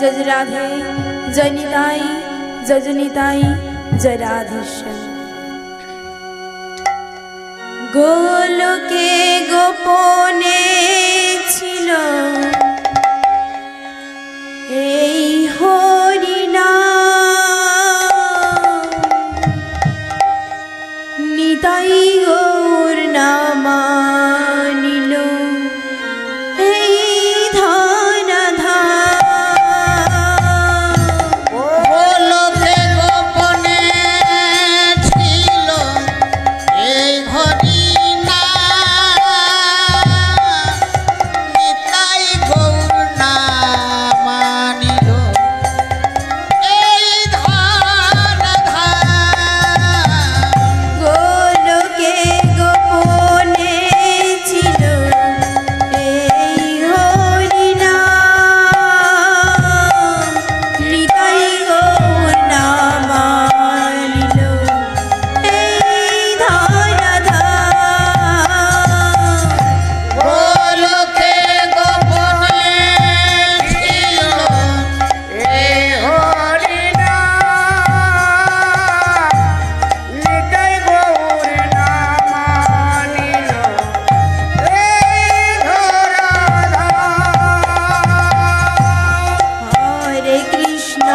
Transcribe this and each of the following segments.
जय जय राधे जय निताई जय जय निताई जय राधेश्याम। गोलोके गोपने छिलो এই হরিনাম, নিতাই গৌর নামানিল এই ধনাধাম। গোলোকে গোপনে ছিল এই হরিনাম, নিতাই গৌর নামানিল এই ধনাধাম। গোলোকে গোপনে ছিল এই হরিনাম, নিতাই গৌর নামানিল এই ধনাধাম। গোলোকে গোপনে ছিল এই হরিনাম, নিতাই গৌর নামানিল এই ধরাধাম। হরে কৃষ্ণ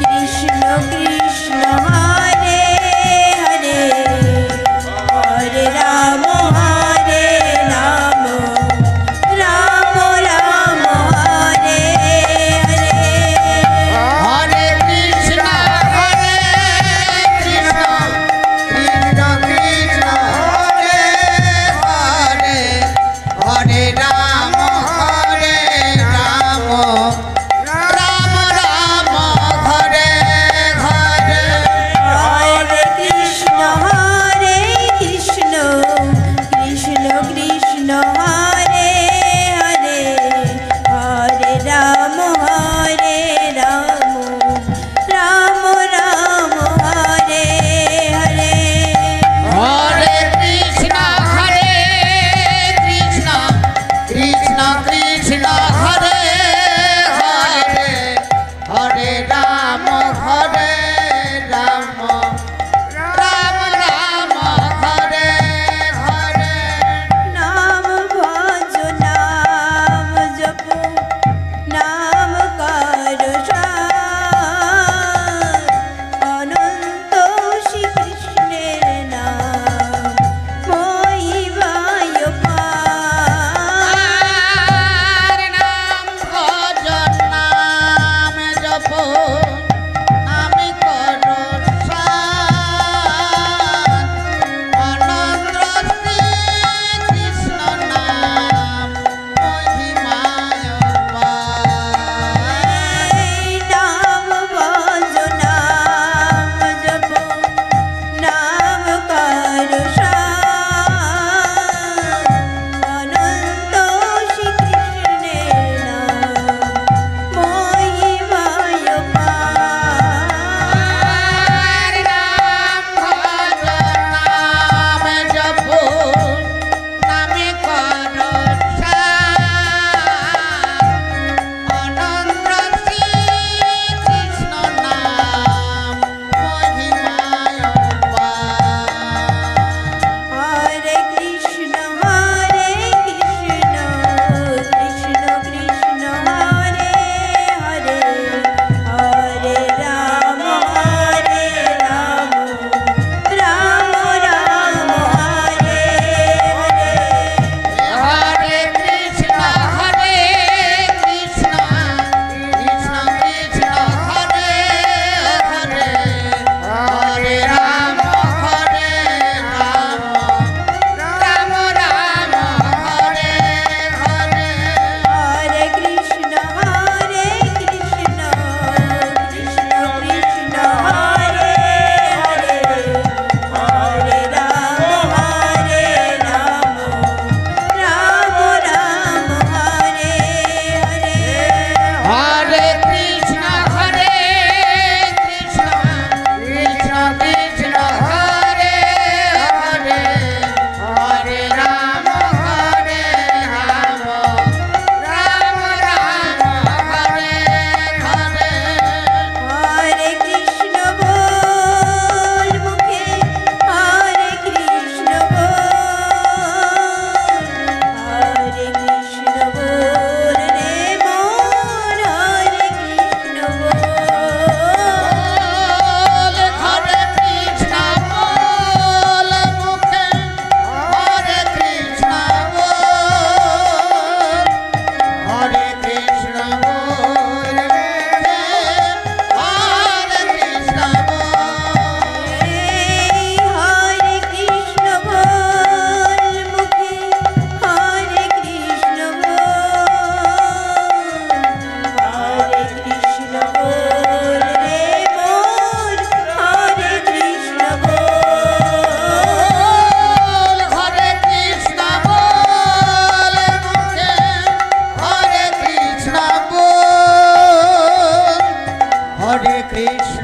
কৃষ্ণ কৃষ্ণ হরে হরে, হরে রাম রাম রাম হরে হরে। হরে কৃষ্ণ কৃষ্ণ কৃষ্ণ হরে হরে, হরে রাম রাম রাম হরে হরে। হরে কৃষ্ণ কৃষ্ণ কৃষ্ণ কৃষ্ণ হরে হরে, হরে রাম রাম রাম হরে হরে। হরে কৃষ্ণ কৃষ্ণ কৃষ্ণ কৃষ্ণ হরে হরে, হরে রাম রাম রাম হরে হরে। নাম ভজ নাম জপ নাম কর সার, অনন্ত শ্রীকৃষ্ণের নাম মহিমায় পার।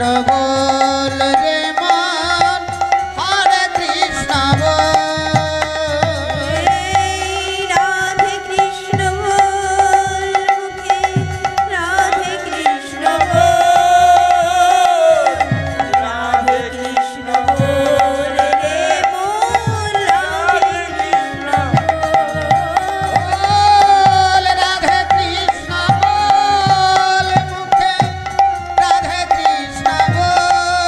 কৃষ্ণ বল রে মন হরে কৃষ্ণ বল রাধে কৃষ্ণ বল মুখে রাধে কৃষ্ণ বল রাধে কৃষ্ণ বল রে মন রাধে কৃষ্ণ বল রাধে কৃষ্ণ বল মুখে রাধে কৃষ্ণ বল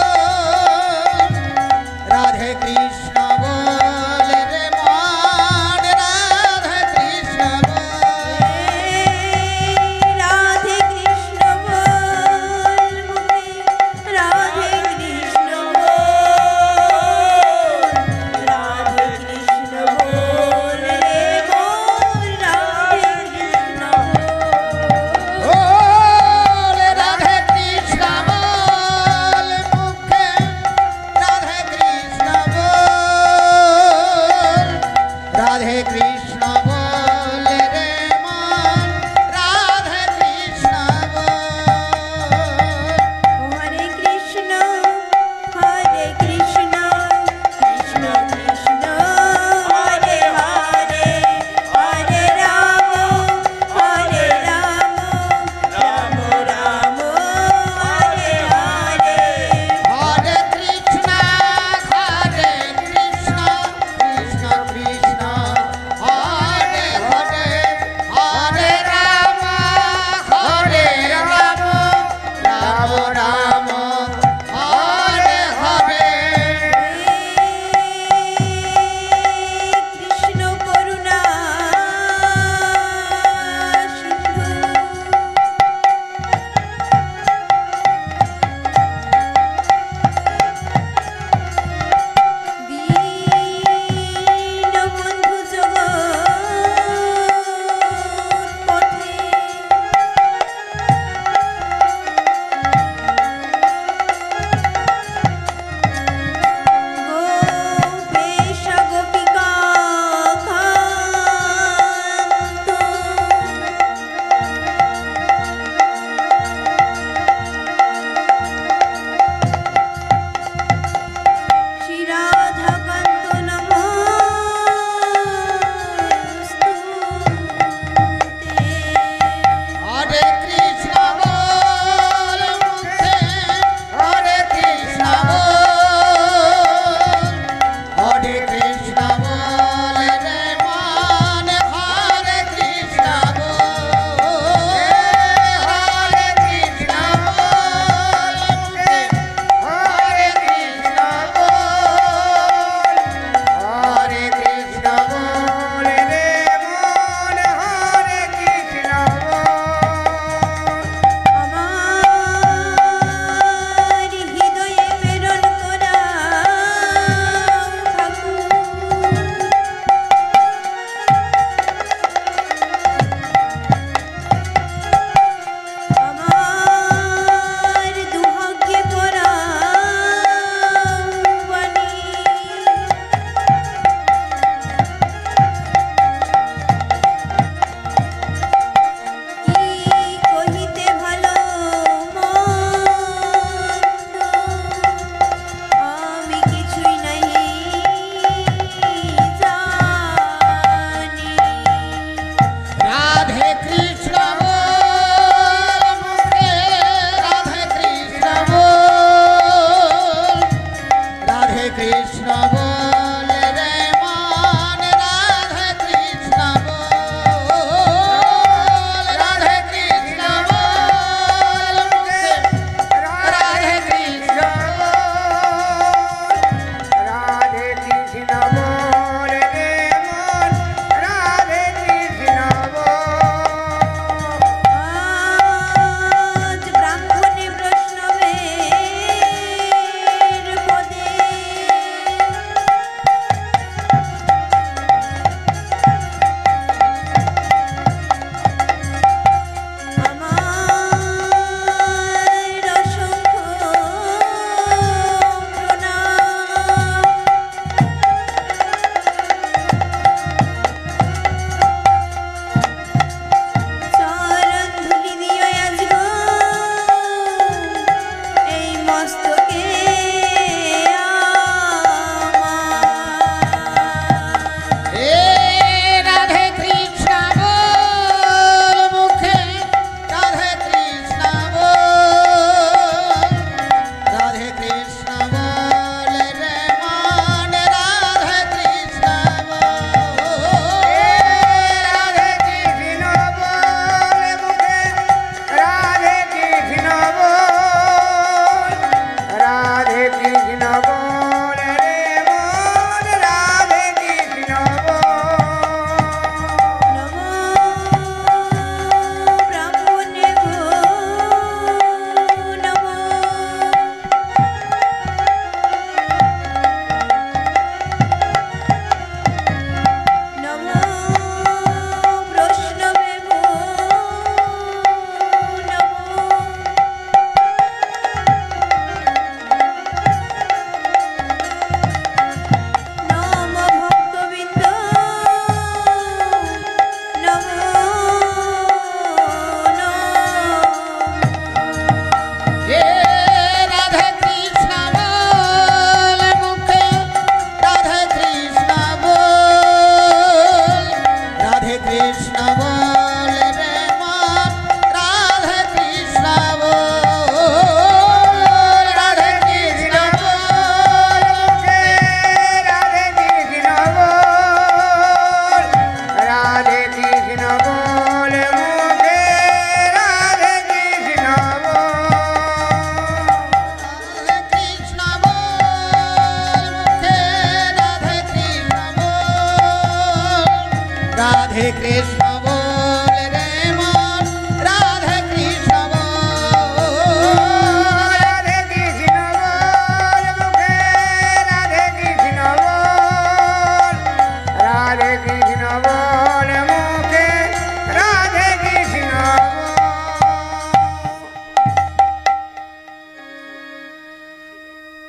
হরে কৃষ্ণ বল